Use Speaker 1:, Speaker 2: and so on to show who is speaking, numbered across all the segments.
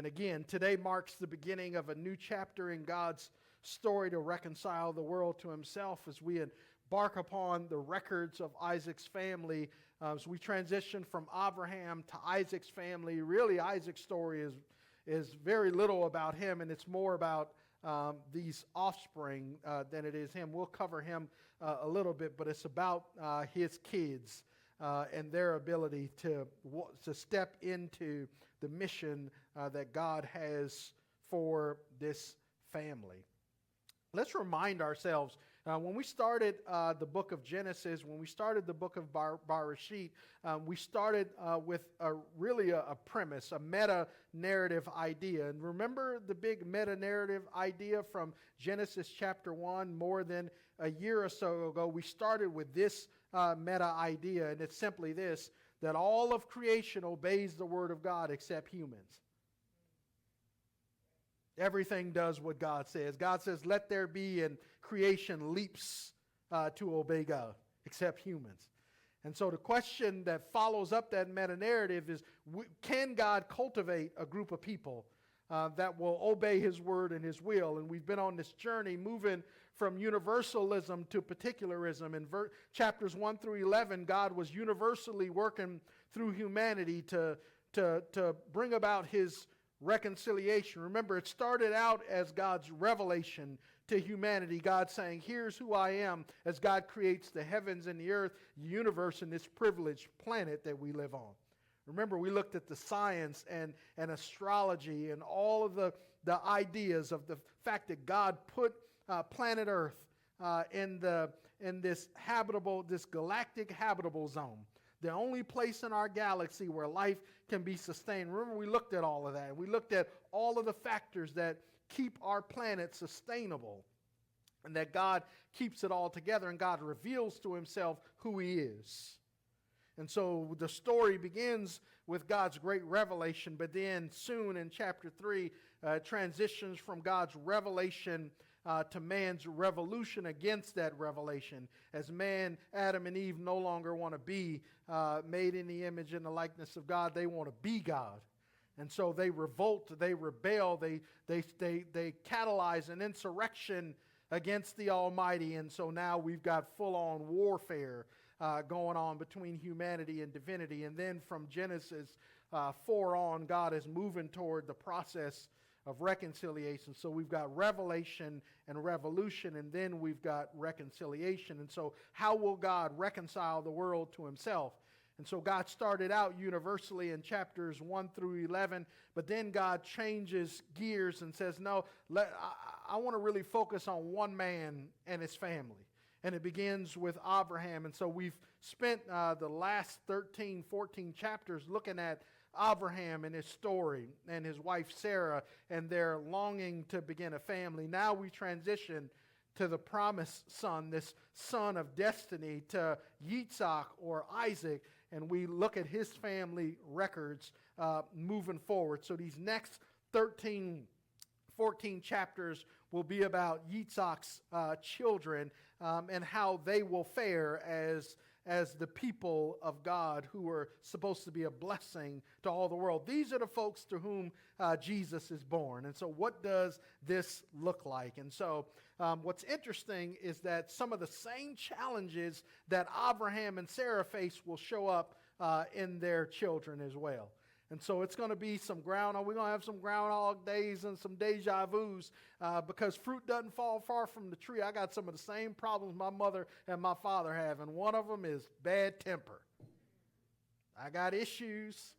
Speaker 1: And again, today marks the beginning of a new chapter in God's story to reconcile the world to himself as we embark upon the records of Isaac's family. As we transition from Abraham to Isaac's family, really Isaac's story is very little about him, and it's more about these offspring than it is him. We'll cover him a little bit, but it's about his kids and their ability to step into the mission that God has for this family. Let's remind ourselves, when we started the book of Genesis, when we started the book of Bereshit, we started with really a premise, a meta-narrative idea. And remember the big meta-narrative idea from Genesis chapter 1? More than a year or so ago, we started with this meta-idea, and it's simply this, that all of creation obeys the word of God except humans. Everything does what God says. God says, let there be, and creation leaps to obey God, except humans. And so the question that follows up that meta-narrative is, can God cultivate a group of people that will obey his word and his will? And we've been on this journey moving from universalism to particularism. In chapters 1 through 11, God was universally working through humanity to bring about his reconciliation. Remember, it started out as God's revelation to humanity. God saying, here's who I am, as God creates the heavens and the earth, the universe, and this privileged planet that we live on. Remember, we looked at the science and astrology and all of the ideas of the fact that God put planet Earth in this galactic habitable zone. The only place in our galaxy where life can be sustained. Remember, we looked at all of that. We looked at all of the factors that keep our planet sustainable, and that God keeps it all together, and God reveals to himself who he is. And so the story begins with God's great revelation, but then soon in chapter 3, transitions from God's revelation to man's revolution against that revelation. As man, Adam and Eve, no longer want to be made in the image and the likeness of God. They want to be God. And so they revolt, they rebel, they catalyze an insurrection against the Almighty. And so now we've got full-on warfare going on between humanity and divinity. And then from Genesis 4 on, God is moving toward the process of reconciliation. So we've got revelation and revolution, and then we've got reconciliation. And so how will God reconcile the world to himself? And so God started out universally in chapters 1 through 11, but then God changes gears and says, no, I want to really focus on one man and his family. And it begins with Abraham. And so we've spent the last 13, 14 chapters looking at Abraham and his story, and his wife Sarah, and their longing to begin a family. Now we transition to the promised son, this son of destiny, to Yitzhak or Isaac, and we look at his family records moving forward. So these next 13, 14 chapters will be about Yitzhak's children and how they will fare as the people of God who are supposed to be a blessing to all the world. These are the folks to whom Jesus is born. And so what does this look like? And so what's interesting is that some of the same challenges that Abraham and Sarah face will show up in their children as well. And so it's going to be we're going to have some Groundhog Days and some deja vus because fruit doesn't fall far from the tree. I got some of the same problems my mother and my father have, and one of them is bad temper. I got issues.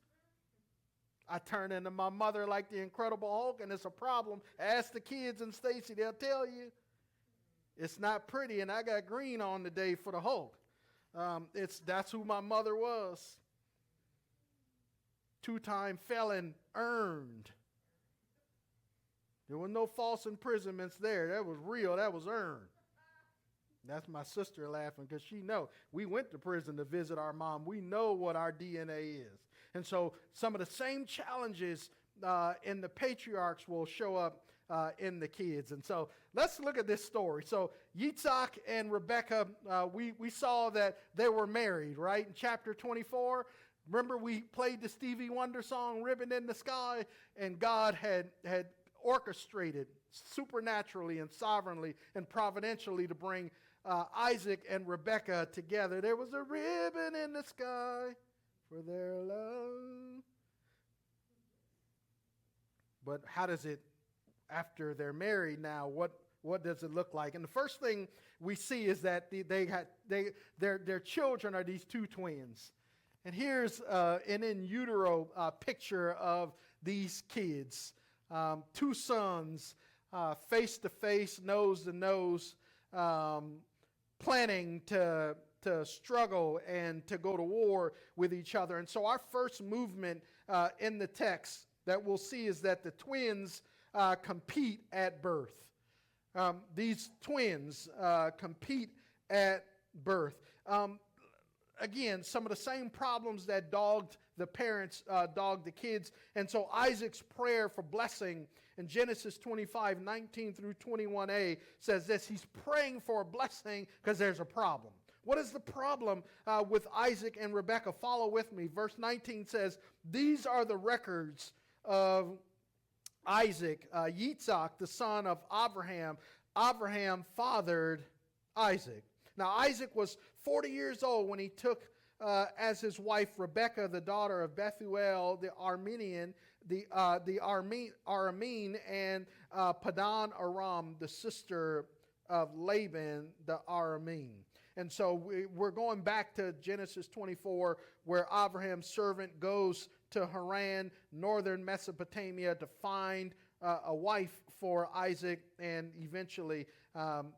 Speaker 1: I turn into my mother like the Incredible Hulk, and it's a problem. Ask the kids and Stacy, they'll tell you. It's not pretty, and I got green on today for the Hulk. That's who my mother was. 2-time felon earned. There were no false imprisonments there. That was real. That was earned. That's my sister laughing because she knows. We went to prison to visit our mom. We know what our DNA is. And so some of the same challenges in the patriarchs will show up in the kids. And so let's look at this story. So Yitzhak and Rebekah, we saw that they were married, right? In chapter 24, Remember we played the Stevie Wonder song, Ribbon in the Sky, and God had orchestrated supernaturally and sovereignly and providentially to bring Isaac and Rebekah together. There was a ribbon in the sky for their love. But how does it, after they're married now, what does it look like? And the first thing we see is that their children are these two twins. And here's an in utero picture of these kids. Two sons, face to face, nose to nose, planning to struggle and to go to war with each other. And so our first movement in the text that we'll see is that the twins compete at birth. These twins compete at birth. Again, some of the same problems that dogged the parents dogged the kids. And so Isaac's prayer for blessing in Genesis 25:19 through 21a says this. He's praying for a blessing because there's a problem. What is the problem with Isaac and Rebekah? Follow with me. Verse 19 says, these are the records of Isaac, Yitzhak, the son of Abraham. Abraham fathered Isaac. Now Isaac was 40 years old when he took as his wife Rebekah, the daughter of Bethuel, the Aramean, and Padan Aram, the sister of Laban, the Aramean. And so we're going back to Genesis 24, where Abraham's servant goes to Haran, northern Mesopotamia, to find a wife for Isaac, and eventually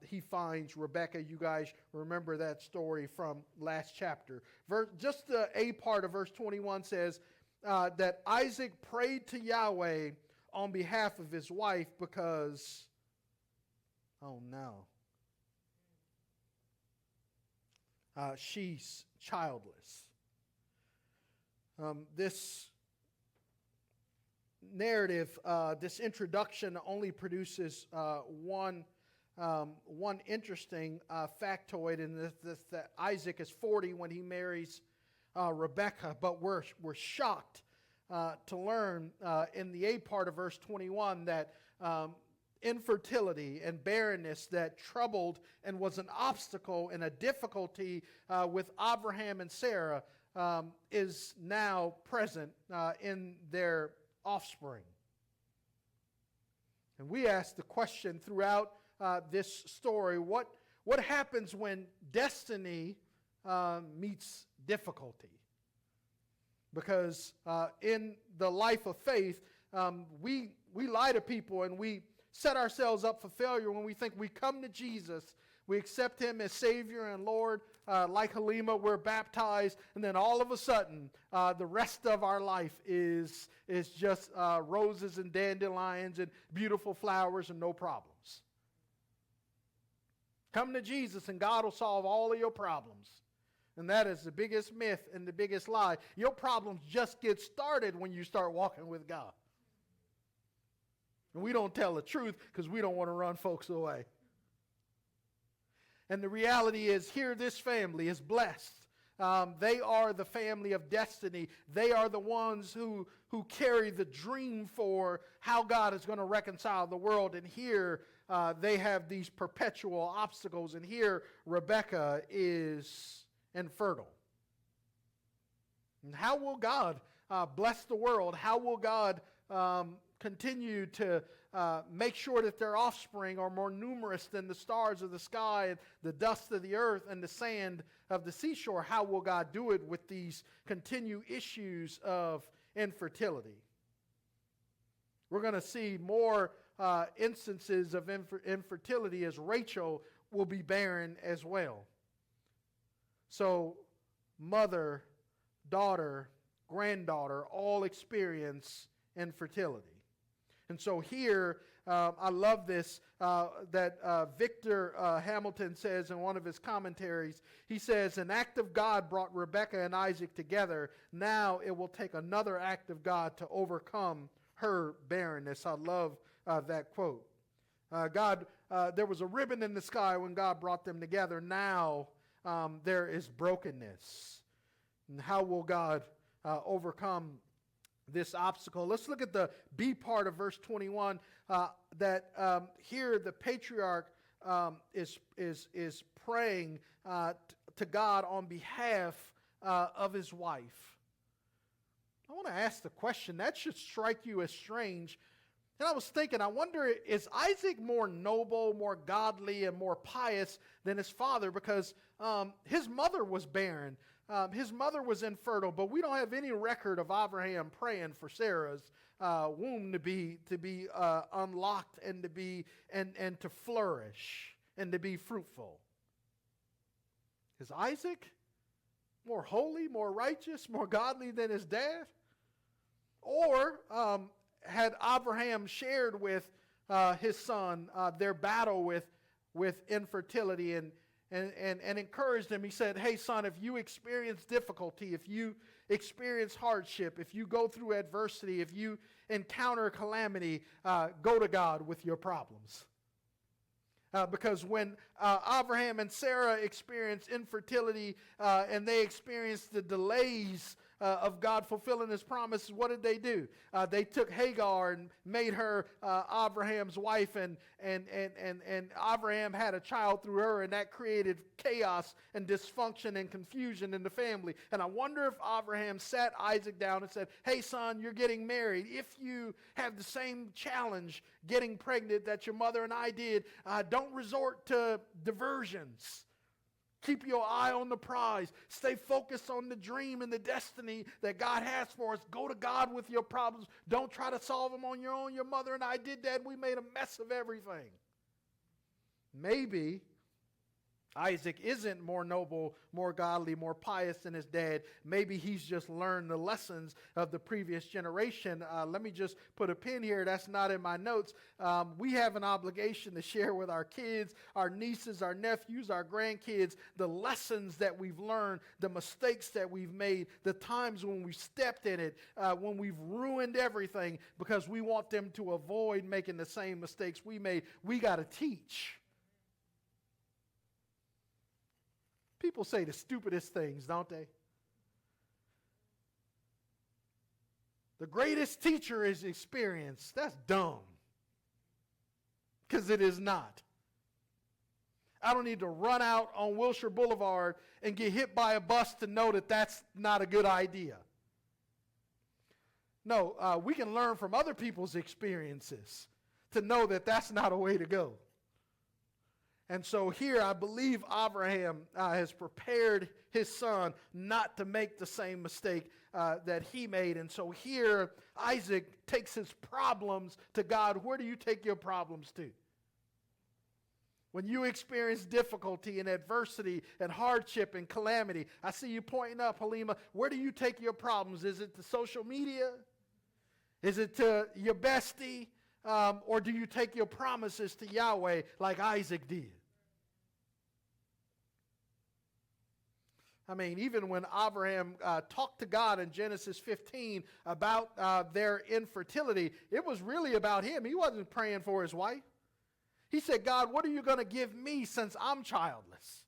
Speaker 1: he finds Rebekah. You guys remember that story from last chapter. Just the A part of verse 21 says that Isaac prayed to Yahweh on behalf of his wife because, oh no, she's childless. This narrative, this introduction only produces one interesting factoid, and this that Isaac is 40 when he marries Rebekah. But we're shocked to learn in the A part of verse 21 that infertility and barrenness that troubled and was an obstacle and a difficulty with Abraham and Sarah is now present in their offspring. And we ask the question throughout this story, what happens when destiny meets difficulty? Because in the life of faith, we lie to people and we set ourselves up for failure when we think we come to Jesus, we accept him as Savior and Lord, like Halima, we're baptized, and then all of a sudden, the rest of our life is just roses and dandelions and beautiful flowers and no problems. Come to Jesus and God will solve all of your problems. And that is the biggest myth and the biggest lie. Your problems just get started when you start walking with God. And we don't tell the truth because we don't want to run folks away. And the reality is here this family is blessed. They are the family of destiny. They are the ones who carry the dream for how God is going to reconcile the world. And here they have these perpetual obstacles. And here Rebekah is infertile. And how will God bless the world? How will God continue to make sure that their offspring are more numerous than the stars of the sky, and the dust of the earth, and the sand of the seashore? How will God do it with these continued issues of infertility? We're going to see more instances of infertility as Rachel will be barren as well. So mother, daughter, granddaughter all experience infertility. And so here, I love this, that Victor Hamilton says in one of his commentaries. He says, an act of God brought Rebekah and Isaac together. Now it will take another act of God to overcome her barrenness. I love that quote. There was a ribbon in the sky when God brought them together. Now there is brokenness. And how will God overcome this obstacle. Let's look at the B part of verse 21, that here the patriarch is praying to God on behalf of his wife. I want to ask the question, that should strike you as strange. And I was thinking, I wonder, is Isaac more noble, more godly, and more pious than his father? Because his mother was barren. His mother was infertile, but we don't have any record of Abraham praying for Sarah's womb to be unlocked and to flourish and to be fruitful. Is Isaac more holy, more righteous, more godly than his dad? Or had Abraham shared with his son their battle with infertility and encouraged him? He said, hey, son, if you experience difficulty, if you experience hardship, if you go through adversity, if you encounter calamity, go to God with your problems. Because when Abraham and Sarah experienced infertility and they experienced the delays of God fulfilling his promise, what did they do? They took Hagar and made her Abraham's wife, and Abraham had a child through her, and that created chaos and dysfunction and confusion in the family. And I wonder if Abraham sat Isaac down and said, hey, son, you're getting married. If you have the same challenge getting pregnant that your mother and I did, don't resort to diversions. Keep your eye on the prize. Stay focused on the dream and the destiny that God has for us. Go to God with your problems. Don't try to solve them on your own. Your mother and I did that. We made a mess of everything. Maybe Isaac isn't more noble, more godly, more pious than his dad. Maybe he's just learned the lessons of the previous generation. Let me just put a pin here. That's not in my notes. We have an obligation to share with our kids, our nieces, our nephews, our grandkids, the lessons that we've learned, the mistakes that we've made, the times when we stepped in it, when we've ruined everything because we want them to avoid making the same mistakes we made. We got to teach. People say the stupidest things, don't they? The greatest teacher is experience. That's dumb. Because it is not. I don't need to run out on Wilshire Boulevard and get hit by a bus to know that that's not a good idea. No, we can learn from other people's experiences to know that that's not a way to go. And so here I believe Abraham has prepared his son not to make the same mistake that he made. And so here Isaac takes his problems to God. Where do you take your problems to? When you experience difficulty and adversity and hardship and calamity, I see you pointing up, Halima. Where do you take your problems? Is it to social media? Is it to your bestie? Or do you take your promises to Yahweh like Isaac did? I mean, even when Abraham talked to God in Genesis 15 about their infertility, it was really about him. He wasn't praying for his wife. He said, God, what are you going to give me since I'm childless?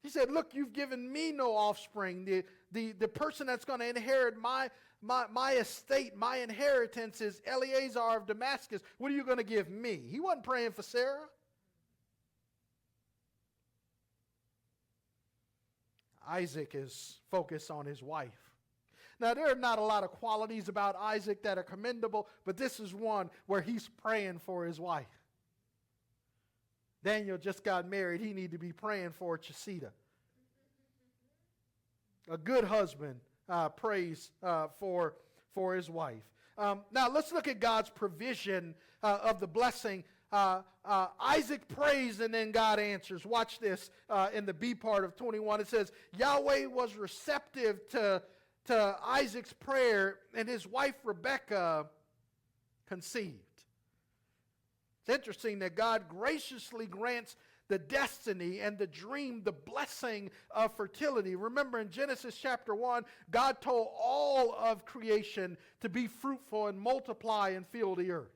Speaker 1: He said, look, you've given me no offspring. The person that's going to inherit my estate, my inheritance is Eleazar of Damascus. What are you going to give me? He wasn't praying for Sarah. Isaac is focused on his wife. Now, there are not a lot of qualities about Isaac that are commendable, but this is one where he's praying for his wife. Daniel just got married. He needed to be praying for Chesida. A good husband prays for his wife. Now, let's look at God's provision of the blessing. Isaac prays and then God answers. Watch this in the B part of 21. It says, Yahweh was receptive to Isaac's prayer, and his wife Rebekah conceived. It's interesting that God graciously grants the destiny and the dream, the blessing of fertility. Remember in Genesis chapter 1, God told all of creation to be fruitful and multiply and fill the earth.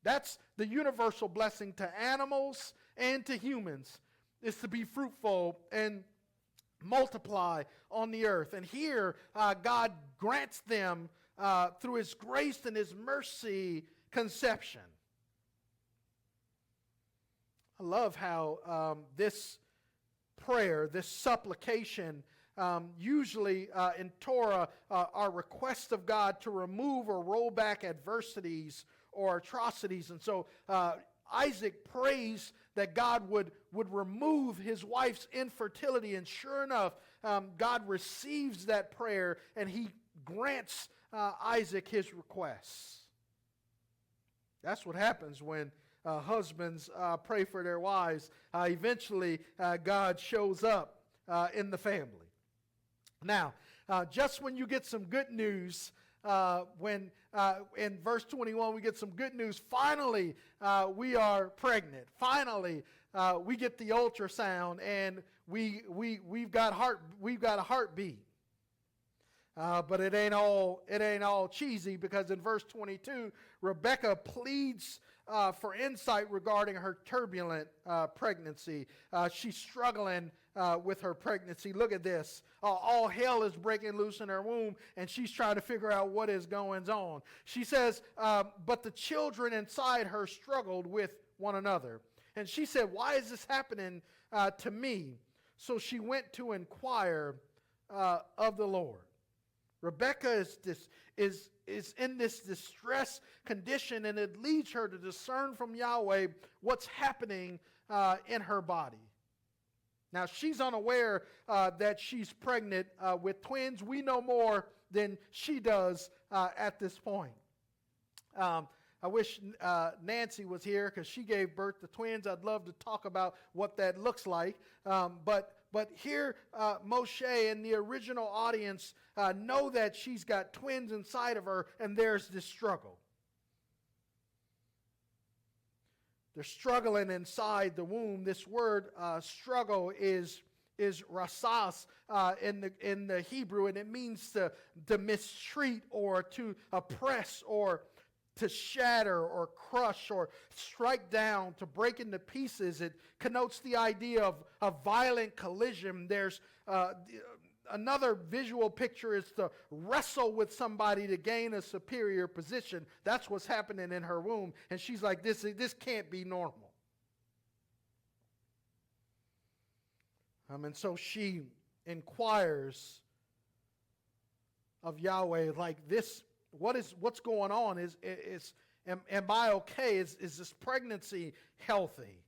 Speaker 1: That's the universal blessing to animals and to humans, is to be fruitful and multiply on the earth. And here, God grants them, through his grace and his mercy, conception. I love how this prayer, this supplication, usually in Torah are requests of God to remove or roll back adversities or atrocities. And so Isaac prays that God would remove his wife's infertility. And sure enough, God receives that prayer and he grants Isaac his requests. That's what happens when husbands pray for their wives. Eventually, God shows up in the family. Now, just when you get some good news, when in verse 21 we get some good news, finally we are pregnant. Finally, we get the ultrasound and we've got a heartbeat. But it ain't all cheesy, because in verse 22, Rebekah pleads for insight regarding her turbulent pregnancy. She's struggling with her pregnancy. Look at this. All hell is breaking loose in her womb, and she's trying to figure out what is going on. She says, but the children inside her struggled with one another. And she said, why is this happening to me? So she went to inquire of the Lord. Rebekah is in this distress condition, and it leads her to discern from Yahweh what's happening in her body. Now, she's unaware that she's pregnant with twins. We know more than she does at this point. I wish Nancy was here, because she gave birth to twins. I'd love to talk about what that looks like. But here, Moshe and the original audience know that she's got twins inside of her, and there's this struggle. They're struggling inside the womb. This word struggle is rasas in the Hebrew, and it means to mistreat or to oppress or to shatter or crush or strike down, to break into pieces. It connotes the idea of a violent collision. There's another visual picture is to wrestle with somebody to gain a superior position. That's what's happening in her womb. And she's like, this can't be normal. And so she inquires of Yahweh, like, this, what's going on? Am I okay? Is this pregnancy healthy?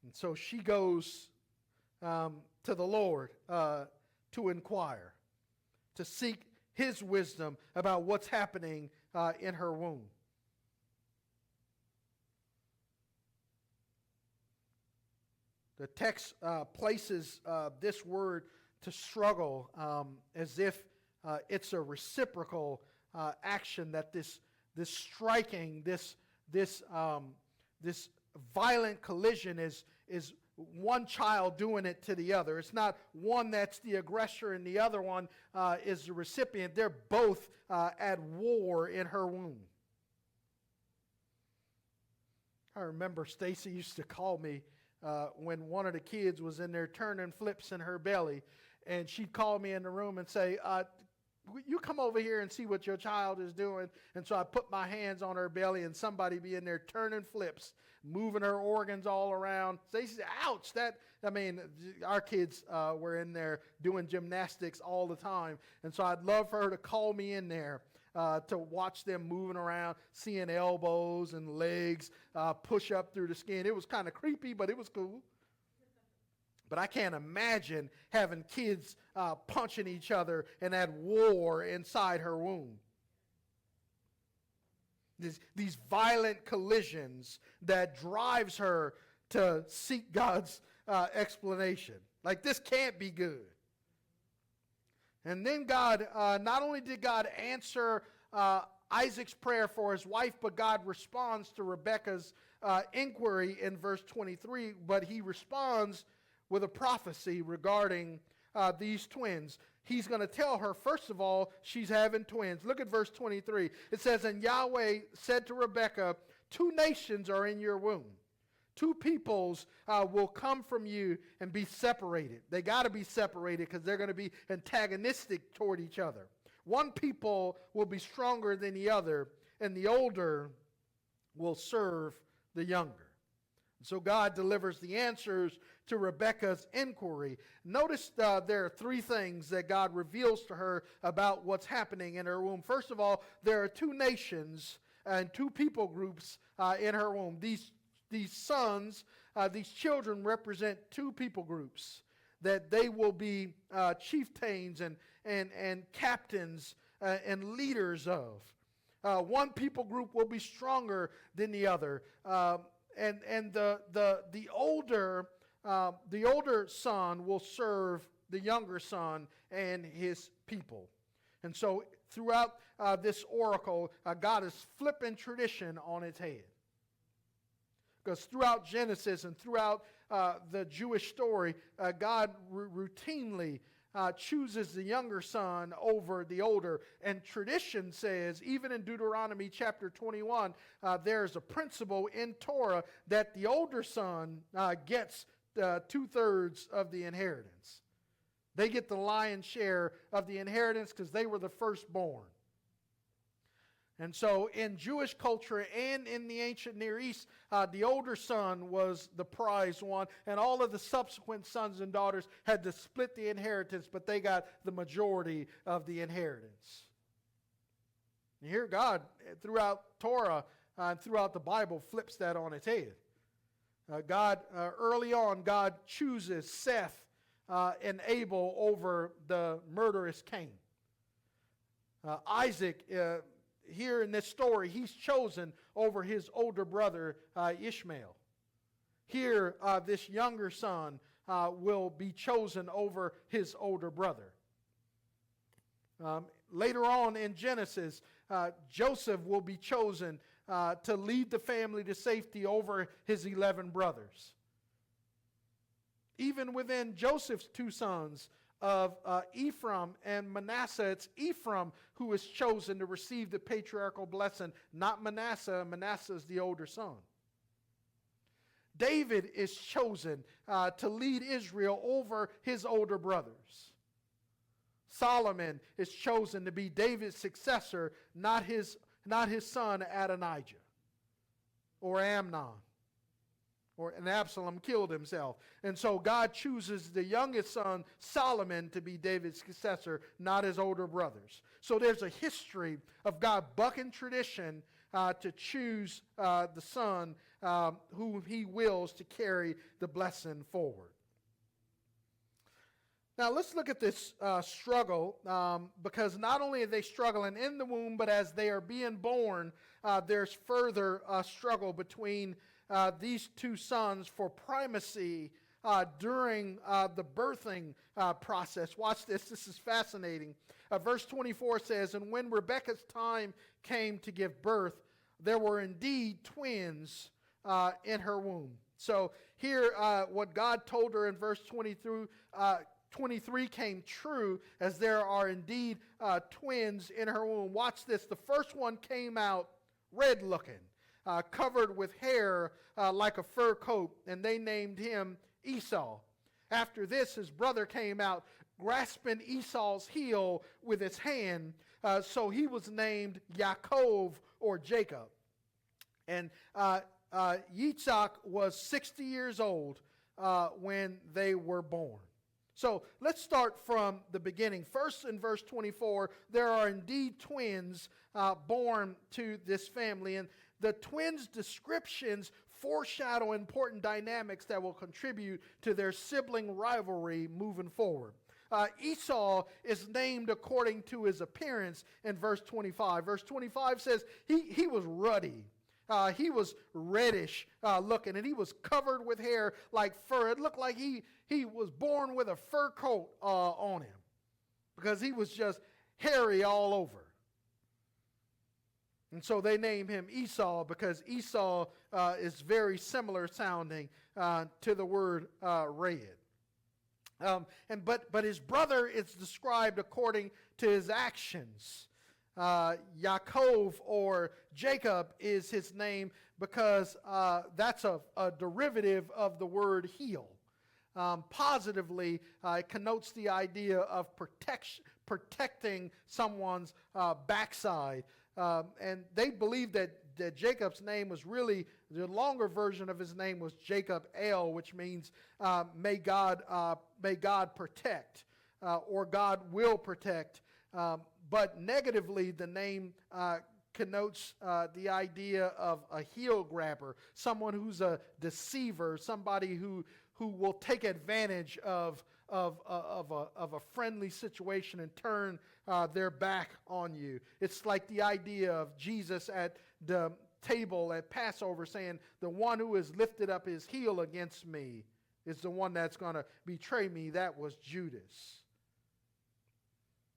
Speaker 1: And so she goes to the Lord to inquire, to seek his wisdom about what's happening in her womb. The text places this word to struggle as if it's a reciprocal action, that this striking, this violent collision is one child doing it to the other. It's not one that's the aggressor and the other one is the recipient. They're both at war in her womb. I remember Stacy used to call me when one of the kids was in there turning flips in her belly, and she'd call me in the room and say, you come over here and see what your child is doing. And so I put my hands on her belly, and somebody be in there turning flips, moving her organs all around. Stacy said, ouch. Our kids were in there doing gymnastics all the time. And so I'd love for her to call me in there to watch them moving around, seeing elbows and legs push up through the skin. It was kind of creepy, but it was cool. But I can't imagine having kids punching each other and at war inside her womb. These violent collisions that drives her to seek God's explanation. Like, this can't be good. And then God, not only did God answer Isaac's prayer for his wife, but God responds to Rebekah's inquiry in verse 23, but he responds with a prophecy regarding these twins. He's going to tell her, first of all, she's having twins. Look at verse 23. It says, and Yahweh said to Rebekah, 2 nations are in your womb. Two peoples will come from you and be separated. They got to be separated because they're going to be antagonistic toward each other. One people will be stronger than the other, and the older will serve the younger. So God delivers the answers to Rebekah's inquiry. Notice there are three things that God reveals to her about what's happening in her womb. First of all, there are two nations and two people groups in her womb. These sons, these children represent two people groups that they will be chieftains and captains and leaders of. One people group will be stronger than the other. And the older son will serve the younger son and his people. And so throughout this oracle, God is flipping tradition on its head. Because throughout Genesis and throughout the Jewish story, God routinely chooses the younger son over the older. And tradition says, even in Deuteronomy chapter 21, there's a principle in Torah that the older son gets 2/3 of the inheritance. They get the lion's share of the inheritance because they were the firstborn. And so in Jewish culture and in the ancient Near East, the older son was the prized one, and all of the subsequent sons and daughters had to split the inheritance, but they got the majority of the inheritance. And here God, throughout Torah and throughout the Bible, flips that on its head. Early on, God chooses Seth and Abel over the murderous Cain. Isaac, here in this story, he's chosen over his older brother Ishmael. Here, this younger son will be chosen over his older brother. Later on in Genesis, Joseph will be chosen to lead the family to safety over his 11 brothers. Even within Joseph's two sons of Ephraim and Manasseh, it's Ephraim who is chosen to receive the patriarchal blessing, not Manasseh. Manasseh is the older son. David is chosen to lead Israel over his older brothers. Solomon is chosen to be David's successor, not his son Adonijah or Amnon. And Absalom killed himself. And so God chooses the youngest son, Solomon, to be David's successor, not his older brothers. So there's a history of God bucking tradition to choose the son whom he wills to carry the blessing forward. Now let's look at this struggle, because not only are they struggling in the womb, but as they are being born, there's further struggle between these two sons for primacy during the birthing process. Watch this. This is fascinating. Verse 24 says, "And when Rebekah's time came to give birth, there were indeed twins in her womb." So here, what God told her in verse 23 came true, as there are indeed twins in her womb. Watch this. The first one came out red looking, covered with hair like a fur coat, and they named him Esau. After this, his brother came out, grasping Esau's heel with his hand, so he was named Yaakov, or Jacob. And Yitzhak was 60 years old when they were born. So let's start from the beginning. First, in verse 24, there are indeed twins born to this family. And the twins' descriptions foreshadow important dynamics that will contribute to their sibling rivalry moving forward. Esau is named according to his appearance in verse 25. Verse 25 says he was ruddy. He was reddish looking, and he was covered with hair like fur. It looked like he was born with a fur coat on him, because he was just hairy all over. And so they named him Esau, because Esau is very similar sounding to the word red. But his brother is described according to his actions. Yaakov or Jacob is his name because that's a derivative of the word heel. Positively, it connotes the idea of protecting someone's backside. And they believe that Jacob's name was really, the longer version of his name was Jacob El, which means may God protect, or God will protect. But negatively, the name connotes the idea of a heel grabber, someone who's a deceiver, somebody who will take advantage of a friendly situation and turn their back on you. It's like the idea of Jesus at the table at Passover saying, the one who has lifted up his heel against me is the one that's going to betray me. That was Judas.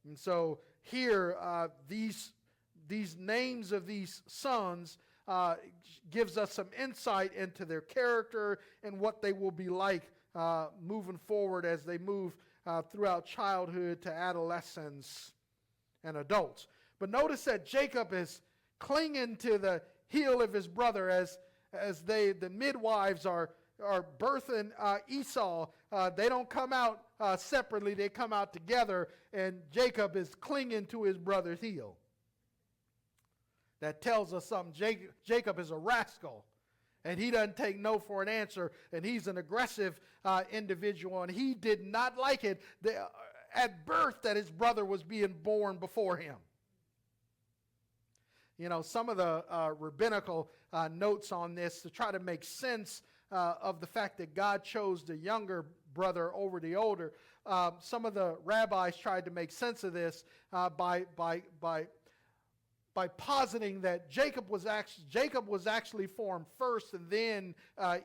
Speaker 1: And so here, these names of these sons gives us some insight into their character and what they will be like moving forward as they move throughout childhood to adolescence and adults. But notice that Jacob is clinging to the heel of his brother as the midwives are birthing Esau. They don't come out separately, they come out together, and Jacob is clinging to his brother's heel. That tells us something. Jacob is a rascal, and he doesn't take no for an answer, and he's an aggressive individual, and he did not like it at birth that his brother was being born before him. You know, some of the rabbinical notes on this to try to make sense of the fact that God chose the younger brother over the older. Some of the rabbis tried to make sense of this by positing that Jacob was actually formed first and then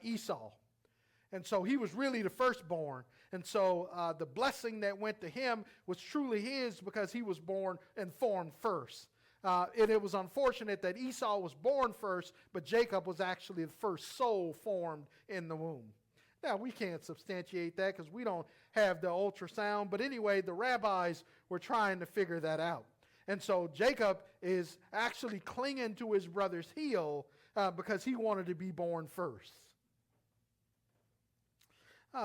Speaker 1: Esau. And so he was really the firstborn. And so the blessing that went to him was truly his because he was born and formed first. And it was unfortunate that Esau was born first, but Jacob was actually the first soul formed in the womb. Now, we can't substantiate that because we don't have the ultrasound. But anyway, the rabbis were trying to figure that out. And so Jacob is actually clinging to his brother's heel because he wanted to be born first.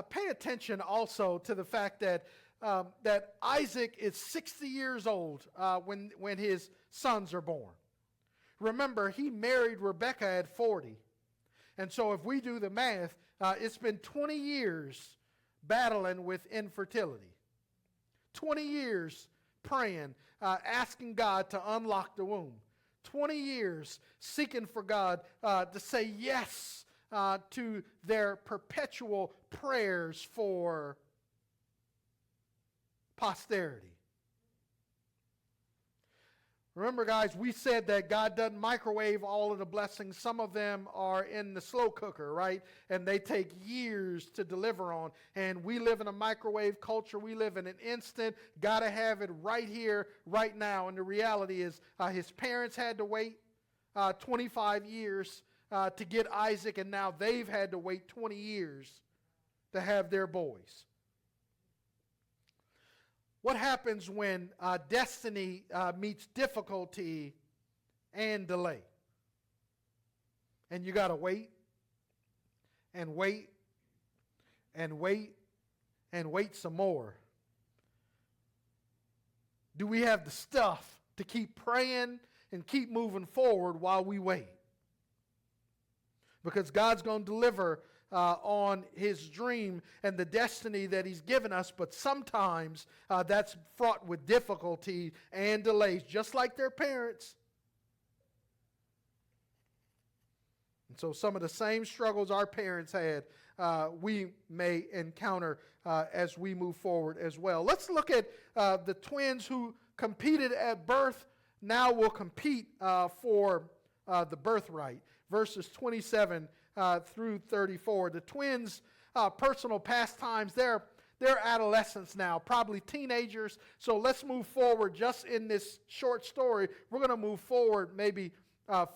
Speaker 1: Pay attention also to the fact that Isaac is 60 years old when his sons are born. Remember, he married Rebekah at 40. And so if we do the math, it's been 20 years battling with infertility. 20 years praying, asking God to unlock the womb. 20 years seeking for God to say yes to their perpetual prayers for posterity. Remember, guys, we said that God doesn't microwave all of the blessings. Some of them are in the slow cooker, right? And they take years to deliver on. And we live in a microwave culture. We live in an instant. Got to have it right here, right now. And the reality is his parents had to wait 25 years to get Isaac, and now they've had to wait 20 years to have their boys. What happens when destiny meets difficulty and delay? And you got to wait and wait and wait and wait some more. Do we have the stuff to keep praying and keep moving forward while we wait? Because God's going to deliver on his dream and the destiny that he's given us, but sometimes that's fraught with difficulty and delays, just like their parents. And so some of the same struggles our parents had, we may encounter as we move forward as well. Let's look at the twins who competed at birth, now will compete for the birthright. Verses 27 through 34. The twins' personal pastimes, they're adolescents now, probably teenagers. So let's move forward just in this short story. We're going to move forward maybe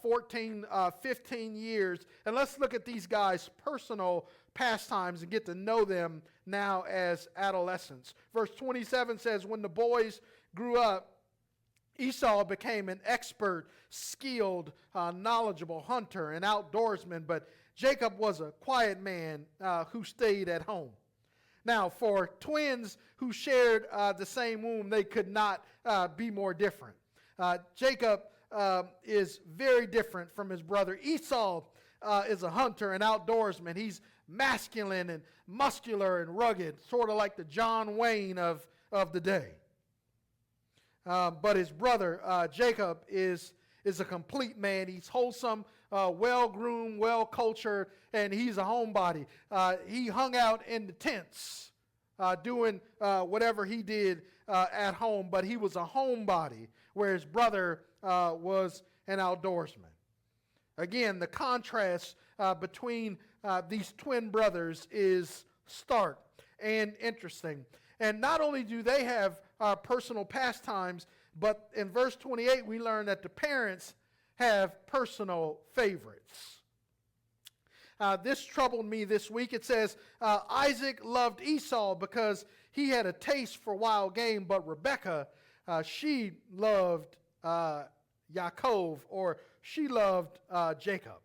Speaker 1: 14, 15 years. And let's look at these guys' personal pastimes and get to know them now as adolescents. Verse 27 says, when the boys grew up, Esau became an expert, skilled, knowledgeable hunter and outdoorsman, but Jacob was a quiet man who stayed at home. Now, for twins who shared the same womb, they could not be more different. Jacob is very different from his brother. Esau is a hunter and outdoorsman. He's masculine and muscular and rugged, sort of like the John Wayne of the day. But his brother, Jacob, is a complete man. He's wholesome, well-groomed, well-cultured, and he's a homebody. He hung out in the tents doing whatever he did at home, but he was a homebody, where his brother was an outdoorsman. Again, the contrast between these twin brothers is stark and interesting. And not only do they have personal pastimes, but in verse 28 we learn that the parents have personal favorites. This troubled me this week. It says, Isaac loved Esau because he had a taste for wild game, but Rebekah, she loved Yaakov, or she loved Jacob.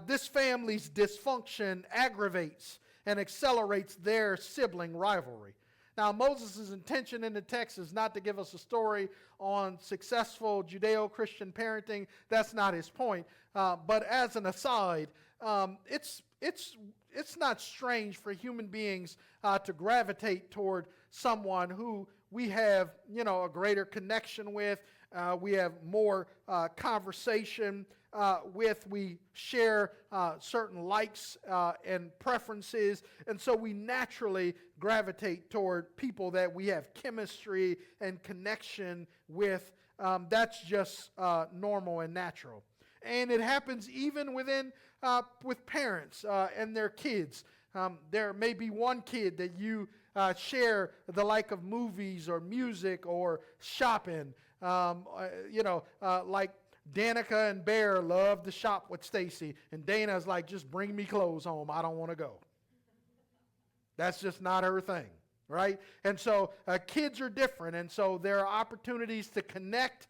Speaker 1: This family's dysfunction aggravates and accelerates their sibling rivalry. Now, Moses' intention in the text is not to give us a story on successful Judeo-Christian parenting. That's not his point. But as an aside, it's not strange for human beings to gravitate toward someone who we have, a greater connection with. We have more conversation with. We share certain likes and preferences. And so we naturally gravitate toward people that we have chemistry and connection with. That's just normal and natural. And it happens even with parents and their kids. There may be one kid that you share the like of movies or music or shopping. Like Danica and Bear love to shop with Stacy, and Dana's like, just bring me clothes home. I don't want to go. That's just not her thing, right? And so kids are different, and so there are opportunities to connect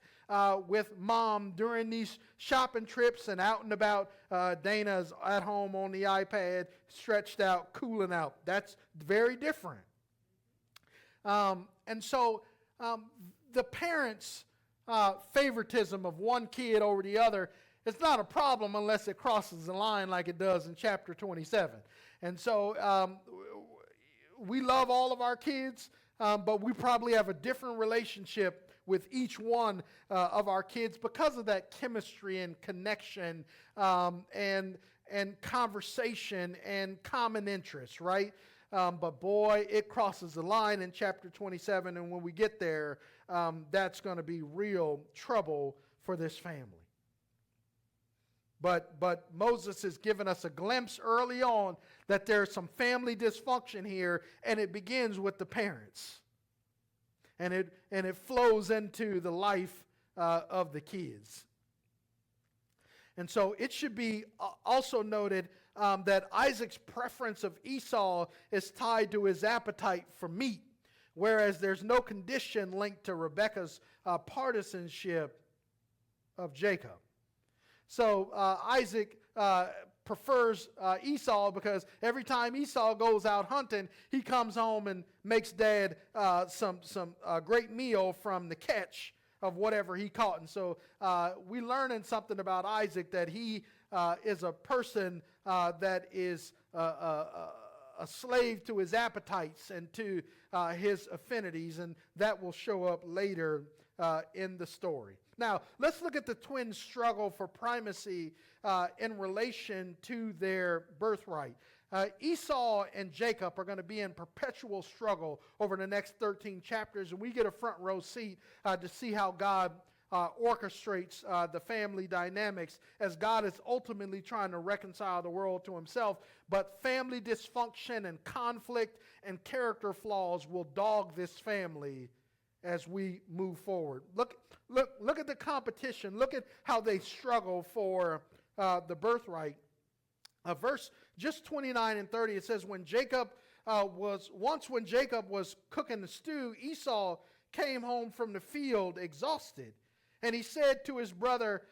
Speaker 1: with mom during these shopping trips and out and about. Dana's at home on the iPad, stretched out, cooling out. That's very different. And so the parents' favoritism of one kid over the other is not a problem unless it crosses the line like it does in chapter 27. And so we love all of our kids, but we probably have a different relationship with each one of our kids because of that chemistry and connection and conversation and common interests, right? But boy, it crosses the line in chapter 27, and when we get there, that's going to be real trouble for this family. But Moses has given us a glimpse early on that there's some family dysfunction here, and it begins with the parents. And it flows into the life of the kids. And so it should be also noted that Isaac's preference of Esau is tied to his appetite for meat, whereas there's no condition linked to Rebekah's partisanship of Jacob. So Isaac prefers Esau because every time Esau goes out hunting, he comes home and makes Dad some great meal from the catch of whatever he caught. And so we learning something about Isaac, that he is a person that is a slave to his appetites and to his affinities, and that will show up later in the story. Now, let's look at the twins' struggle for primacy in relation to their birthright. Esau and Jacob are going to be in perpetual struggle over the next 13 chapters, and we get a front row seat to see how God orchestrates the family dynamics as God is ultimately trying to reconcile the world to himself. But family dysfunction and conflict and character flaws will dog this family as we move forward. Look at the competition. Look at how they struggle for the birthright. Verse just 29 and 30, it says, when Jacob was cooking the stew, Esau came home from the field exhausted. And he said to his brother,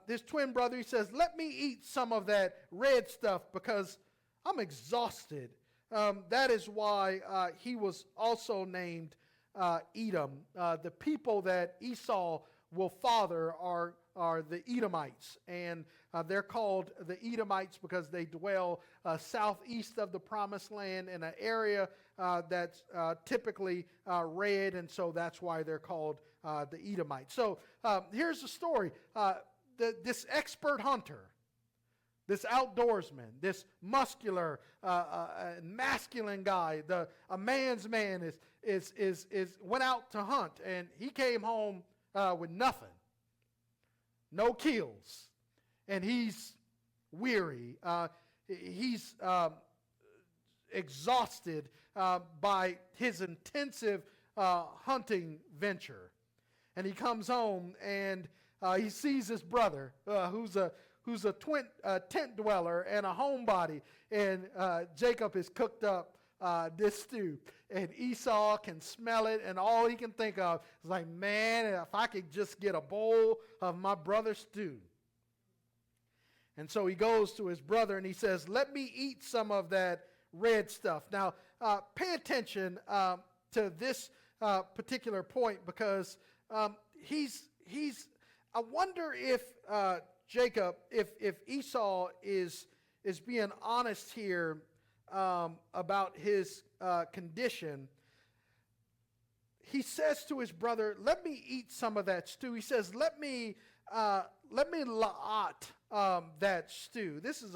Speaker 1: his twin brother, he says, let me eat some of that red stuff because I'm exhausted. That is why he was also named Edom. The people that Esau will father are the Edomites, and they're called the Edomites because they dwell southeast of the Promised Land in an area that's typically red, and so that's why they're called the Edomites. So here's the story. This expert hunter, this outdoorsman, this muscular, masculine guy, a man's man is went out to hunt, and he came home with nothing, no kills, and he's weary. He's exhausted by his intensive hunting venture, and he comes home and he sees his brother, who's a tent dweller and a homebody, and Jacob has cooked up this stew, and Esau can smell it, and all he can think of is like, man, if I could just get a bowl of my brother's stew. And so he goes to his brother and he says, let me eat some of that red stuff. Now, pay attention to this particular point, because I wonder if Jacob, if Esau is being honest here about his condition. He says to his brother, let me eat some of that stew. He says, let me la'at that stew. This is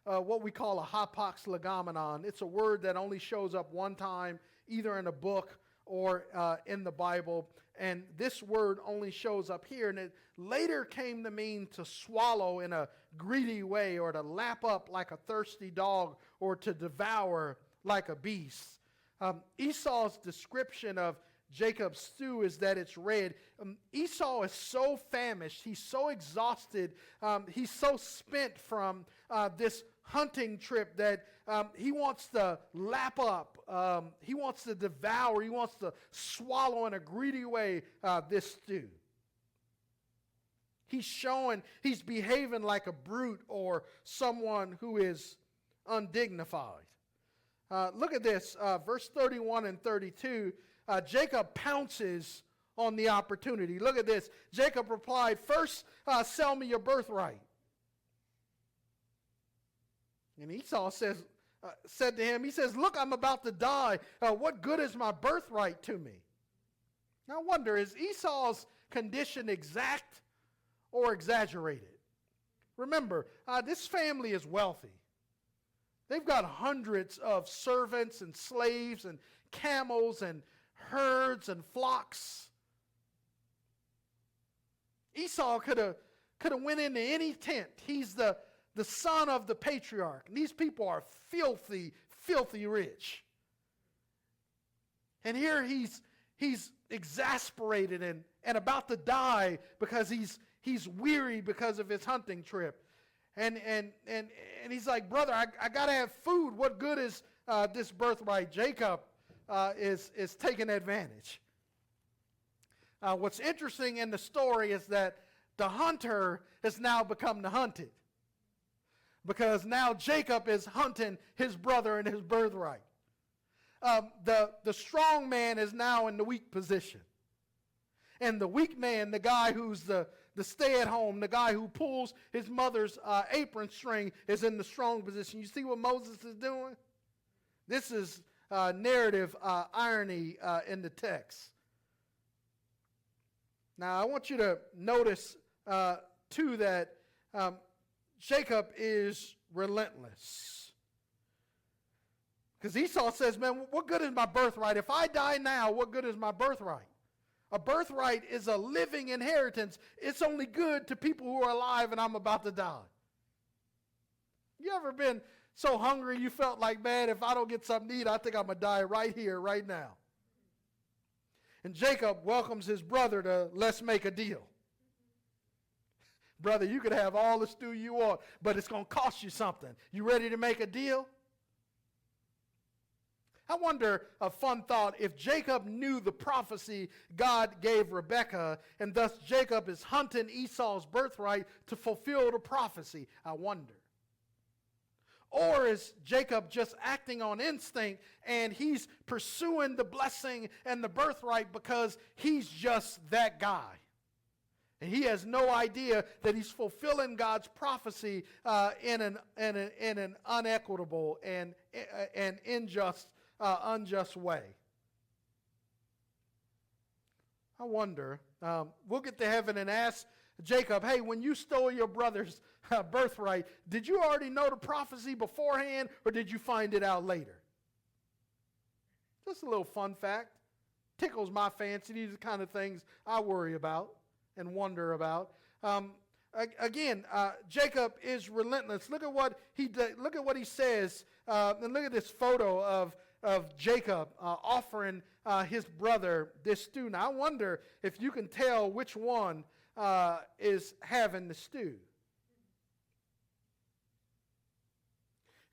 Speaker 1: what we call a hapax legomenon. It's a word that only shows up one time, either in a book or in the Bible. And this word only shows up here, and it later came to mean to swallow in a greedy way, or to lap up like a thirsty dog, or to devour like a beast. Esau's description of Jacob's stew is that it's red. Esau is so famished, he's so exhausted, he's so spent from this hunting trip that he wants to lap up, he wants to devour, he wants to swallow in a greedy way this stew. He's behaving like a brute or someone who is undignified. Look at this, verse 31 and 32. Jacob pounces on the opportunity. Look at this. Jacob replied, first sell me your birthright. And Esau said to him, he says, look, I'm about to die. What good is my birthright to me? Now I wonder, is Esau's condition exact or exaggerated? Remember, this family is wealthy. They've got hundreds of servants and slaves and camels and herds and flocks. Esau could have went into any tent. He's the son of the patriarch. And these people are filthy, filthy rich. And here he's exasperated and about to die because he's weary because of his hunting trip. And he's like, brother, I got to have food. What good is this birthright? Jacob is taking advantage. What's interesting in the story is that the hunter has now become the hunted, because now Jacob is hunting his brother and his birthright. The strong man is now in the weak position. And the weak man, the guy who's the stay-at-home, the guy who pulls his mother's apron string, is in the strong position. You see what Moses is doing? This is narrative irony in the text. Now, I want you to notice, too, that Jacob is relentless. Because Esau says, man, what good is my birthright? If I die now, what good is my birthright? A birthright is a living inheritance. It's only good to people who are alive, and I'm about to die. You ever been so hungry you felt like, man, if I don't get something to eat, I think I'm going to die right here, right now? And Jacob welcomes his brother to, let's make a deal. Brother, you could have all the stew you want, but it's going to cost you something. You ready to make a deal? I wonder, a fun thought, if Jacob knew the prophecy God gave Rebekah, and thus Jacob is hunting Esau's birthright to fulfill the prophecy. I wonder. Or is Jacob just acting on instinct and he's pursuing the blessing and the birthright because he's just that guy? And he has no idea that he's fulfilling God's prophecy in an unequitable and unjust way. I wonder, we'll get to heaven and ask Jacob, hey, when you stole your brother's birthright, did you already know the prophecy beforehand, or did you find it out later? Just a little fun fact. Tickles my fancy. These are the kind of things I worry about and wonder about. Again, Jacob is relentless. Look at what he did. Look at what he says, and look at this photo of Jacob offering his brother this stew. Now, I wonder if you can tell which one is having the stew.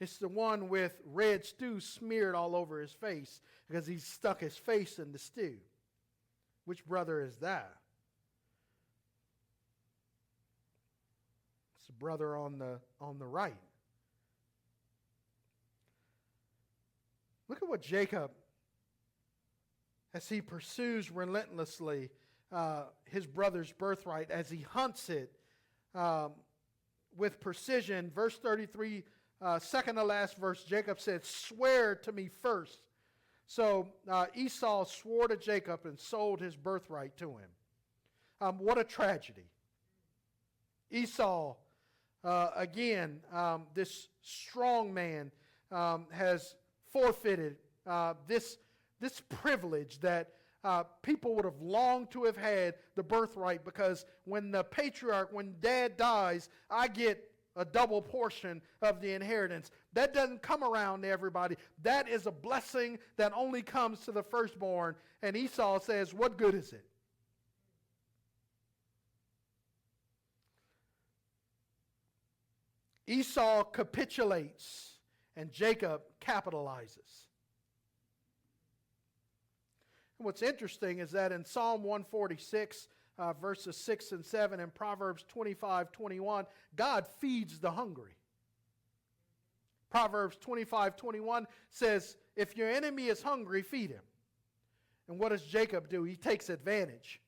Speaker 1: It's the one with red stew smeared all over his face because he stuck his face in the stew. Which brother is that? It's the brother on the right. Look at what Jacob, as he pursues relentlessly his brother's birthright, as he hunts it with precision. Verse 33, second to last verse, Jacob said, "Swear to me first." So Esau swore to Jacob and sold his birthright to him. What a tragedy. Esau, again, this strong man, has forfeited this privilege that people would have longed to have had, the birthright, because when the patriarch, when dad dies, I get a double portion of the inheritance. That doesn't come around to everybody. That is a blessing that only comes to the firstborn. And Esau says, what good is it? Esau capitulates and Jacob capitalizes. And what's interesting is that in Psalm 146, verses 6 and 7, and Proverbs 25:21, God feeds the hungry. Proverbs 25:21 says, if your enemy is hungry, feed him. And what does Jacob do? He takes advantage.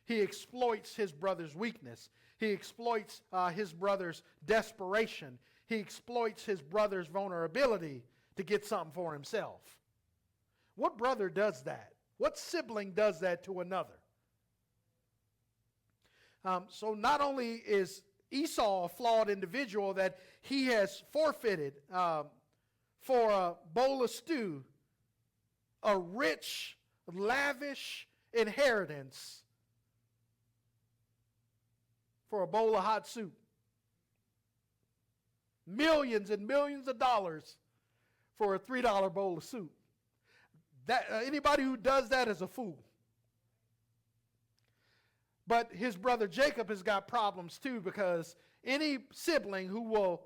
Speaker 1: He exploits his brother's weakness. He exploits his brother's desperation. He exploits his brother's vulnerability to get something for himself. What brother does that? What sibling does that to another? So not only is Esau a flawed individual that he has forfeited for a bowl of stew, a rich, lavish inheritance for a bowl of hot soup. Millions and millions of dollars for a $3 bowl of soup. That anybody who does that is a fool. But his brother Jacob has got problems too, because any sibling who will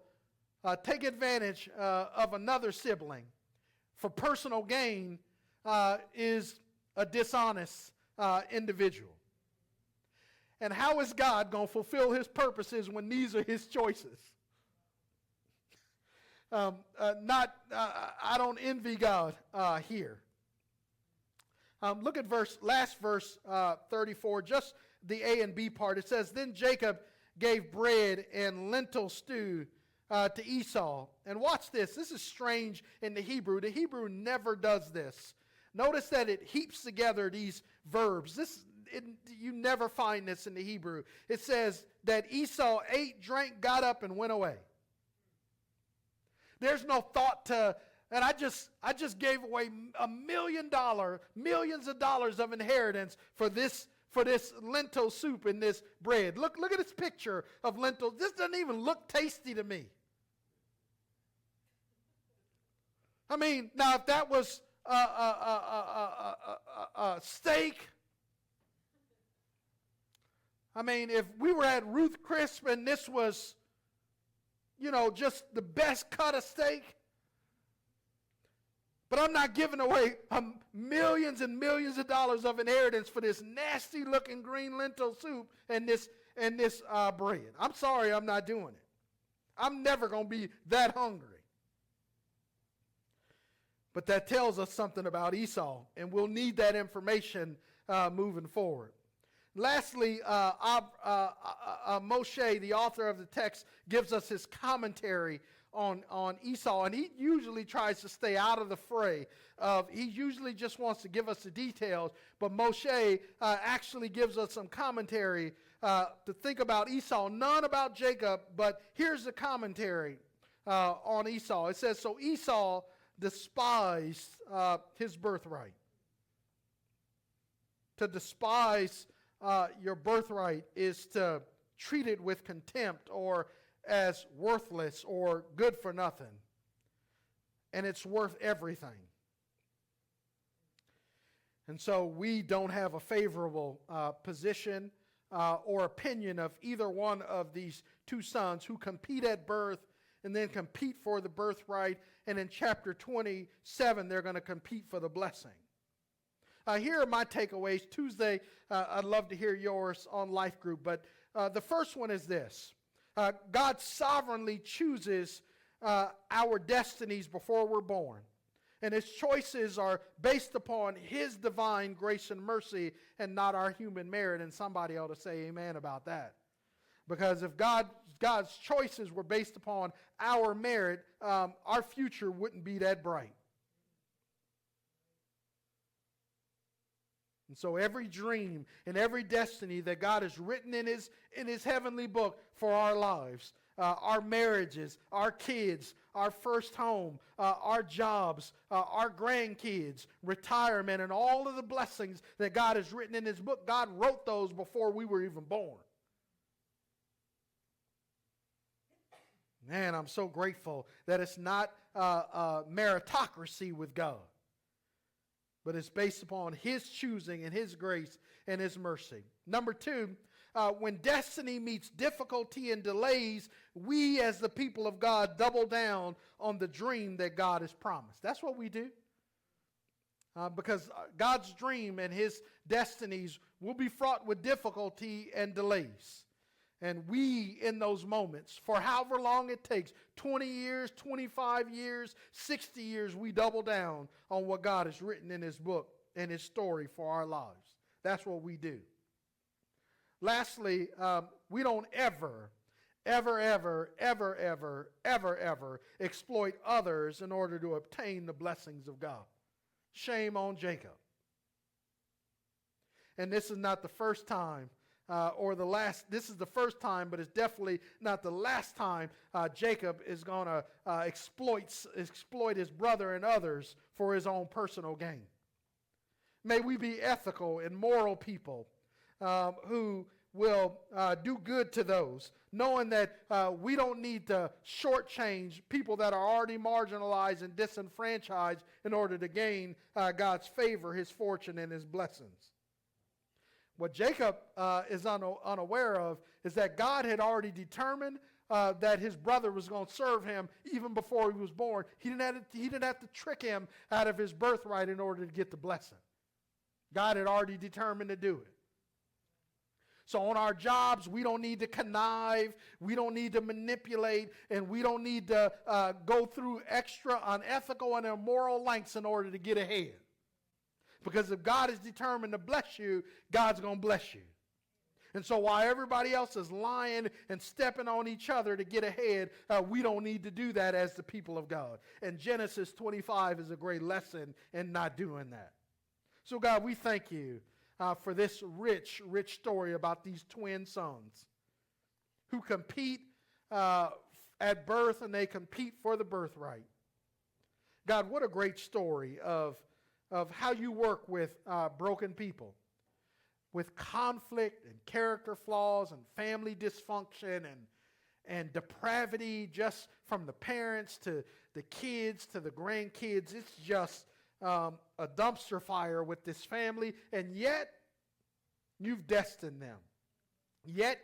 Speaker 1: take advantage of another sibling for personal gain is a dishonest individual. And how is God going to fulfill his purposes when these are his choices? I don't envy God here. Look at last verse 34, just the A and B part. It says, then Jacob gave bread and lentil stew to Esau. And watch this. This is strange in the Hebrew. The Hebrew never does this. Notice that it heaps together these verbs. You never find this in the Hebrew. It says that Esau ate, drank, got up, and went away. There's no thought to, and I just gave away millions of dollars of inheritance for this lentil soup and this bread. Look at this picture of lentils. This doesn't even look tasty to me. I mean, now if that was a steak, I mean, if we were at Ruth Crisp and this was, just the best cut of steak. But I'm not giving away millions and millions of dollars of inheritance for this nasty looking green lentil soup and this bread. I'm sorry, I'm not doing it. I'm never going to be that hungry. But that tells us something about Esau, and we'll need that information moving forward. Lastly, Moshe, the author of the text, gives us his commentary on Esau, and he usually tries to stay out of the fray. He usually just wants to give us the details, but Moshe actually gives us some commentary to think about Esau. None about Jacob, but here's the commentary on Esau. It says, so Esau despised his birthright. To despise your birthright is to treat it with contempt or as worthless or good for nothing. And it's worth everything. And so we don't have a favorable position or opinion of either one of these two sons who compete at birth and then compete for the birthright. And in chapter 27, they're going to compete for the blessing. Here are my takeaways. Tuesday, I'd love to hear yours on Life Group. But the first one is this. God sovereignly chooses our destinies before we're born. And his choices are based upon his divine grace and mercy and not our human merit. And somebody ought to say amen about that. Because if God's choices were based upon our merit, our future wouldn't be that bright. And so every dream and every destiny that God has written in his heavenly book for our lives, our marriages, our kids, our first home, our jobs, our grandkids, retirement, and all of the blessings that God has written in his book, God wrote those before we were even born. Man, I'm so grateful that it's not meritocracy with God, but it's based upon his choosing and his grace and his mercy. Number two, when destiny meets difficulty and delays, we as the people of God double down on the dream that God has promised. That's what we do. Because God's dream and his destinies will be fraught with difficulty and delays. And we, in those moments, for however long it takes, 20 years, 25 years, 60 years, we double down on what God has written in his book and his story for our lives. That's what we do. Lastly, we don't ever exploit others in order to obtain the blessings of God. Shame on Jacob. And this is not the first time or the last. This is the first time, but it's definitely not the last time Jacob is going to exploit his brother and others for his own personal gain. May we be ethical and moral people who will do good to those, knowing that we don't need to shortchange people that are already marginalized and disenfranchised in order to gain God's favor, his fortune, and his blessings. What Jacob is unaware of is that God had already determined that his brother was going to serve him even before he was born. He didn't have to trick him out of his birthright in order to get the blessing. God had already determined to do it. So on our jobs, we don't need to connive, we don't need to manipulate, and we don't need to go through extra unethical and immoral lengths in order to get ahead. Because if God is determined to bless you, God's going to bless you. And so while everybody else is lying and stepping on each other to get ahead, we don't need to do that as the people of God. And Genesis 25 is a great lesson in not doing that. So God, we thank you for this rich story about these twin sons who compete at birth and they compete for the birthright. God, what a great story of how you work with broken people, with conflict and character flaws and family dysfunction and depravity just from the parents to the kids to the grandkids. It's just a dumpster fire with this family, and yet you've destined them. Yet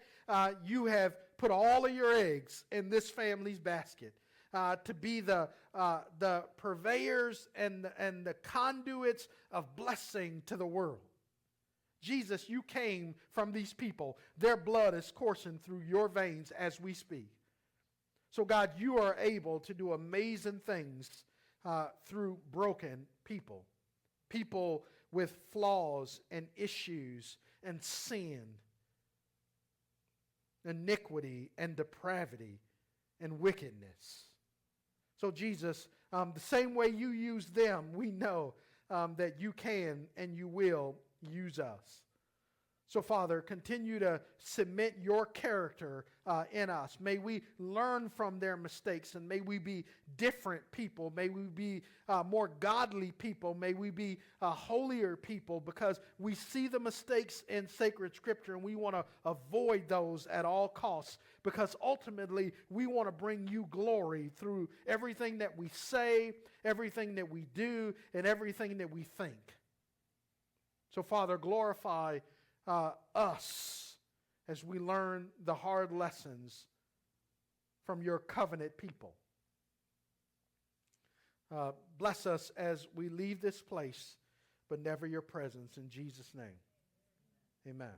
Speaker 1: you have put all of your eggs in this family's basket. to be the purveyors and the conduits of blessing to the world. Jesus, you came from these people. Their blood is coursing through your veins as we speak. So God, you are able to do amazing things through broken people. People with flaws and issues and sin, iniquity and depravity and wickedness. So Jesus, the same way you use them, we know that you can and you will use us. So Father, continue to cement your character in us. May we learn from their mistakes, and may we be different people. May we be more godly people. May we be holier people, because we see the mistakes in sacred scripture and we want to avoid those at all costs, because ultimately we want to bring you glory through everything that we say, everything that we do, and everything that we think. So Father, glorify us as we learn the hard lessons from your covenant people. Bless us as we leave this place, but never your presence. In Jesus' name, amen.